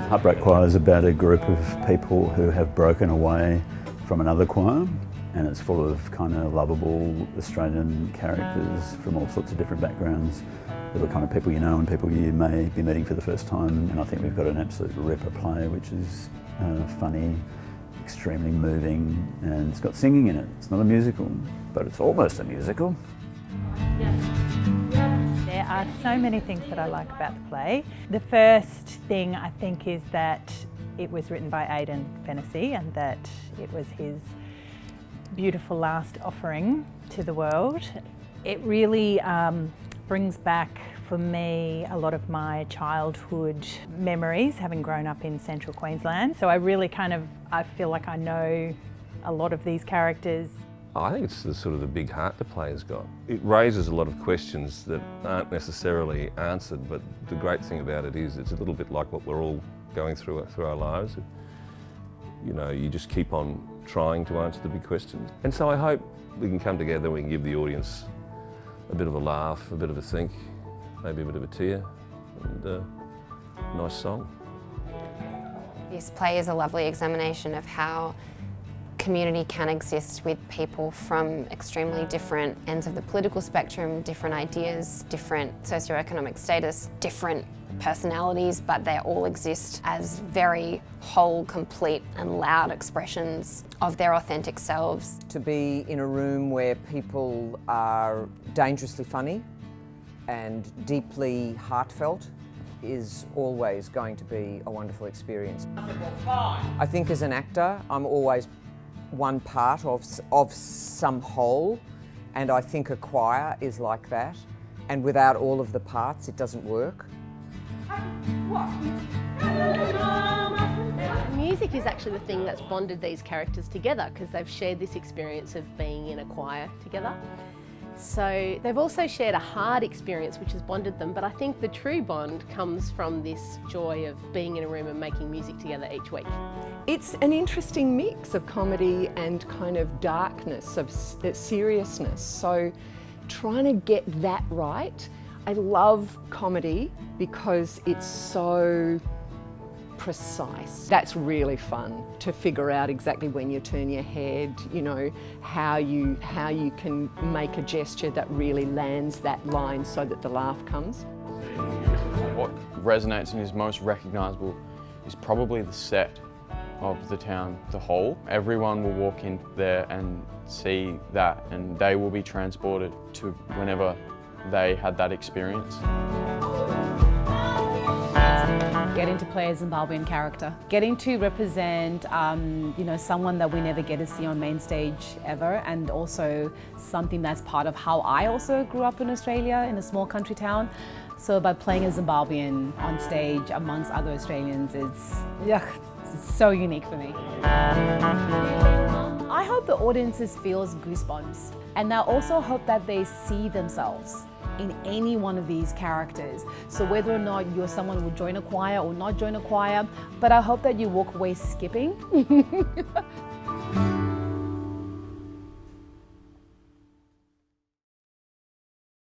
Heartbreak Choir is about a group of people who have broken away from another choir, and it's full of kind of lovable Australian characters from all sorts of different backgrounds. They're the kind of people you know and people you may be meeting for the first time, and I think we've got an absolute ripper play which is funny, extremely moving, and it's got singing in it. It's not a musical, but it's almost a musical. There are so many things that I like about the play. The first thing I think is that it was written by Aidan, Fennessy, and that it was his beautiful last offering to the world. It really brings back for me a lot of my childhood memories, having grown up in central Queensland. So I feel like I know a lot of these characters. I think it's the big heart the play has got. It raises a lot of questions that aren't necessarily answered, but the great thing about it is it's a little bit like what we're all going through our lives. You know, you just keep on trying to answer the big questions. And so I hope we can come together, we can give the audience a bit of a laugh, a bit of a think, maybe a bit of a tear, and a nice song. This play is a lovely examination of how community can exist with people from extremely different ends of the political spectrum, different ideas, different socioeconomic status, different personalities, but they all exist as very whole, complete and loud expressions of their authentic selves. To be in a room where people are dangerously funny and deeply heartfelt is always going to be a wonderful experience. I think as an actor, I'm always one part of some whole, and I think a choir is like that, and without all of the parts it doesn't work. Music is actually the thing that's bonded these characters together because they've shared this experience of being in a choir together. So they've also shared a hard experience which has bonded them, but I think the true bond comes from this joy of being in a room and making music together each week. It's an interesting mix of comedy and kind of darkness, of seriousness. So trying to get that right. I love comedy because it's so precise. That's really fun to figure out exactly when you turn your head, you know, how you can make a gesture that really lands that line so that the laugh comes. What resonates and is most recognisable is probably the set of the town, the hall. Everyone will walk in there and see that, and they will be transported to whenever they had that experience. Getting to play a Zimbabwean character, getting to represent someone that we never get to see on main stage ever, and also something that's part of how I also grew up in Australia in a small country town. So by playing a Zimbabwean on stage amongst other Australians, it's so unique for me. I hope the audiences feels goosebumps, and I also hope that they see themselves in any one of these characters. So whether or not you're someone who will join a choir or not join a choir, but I hope that you walk away skipping.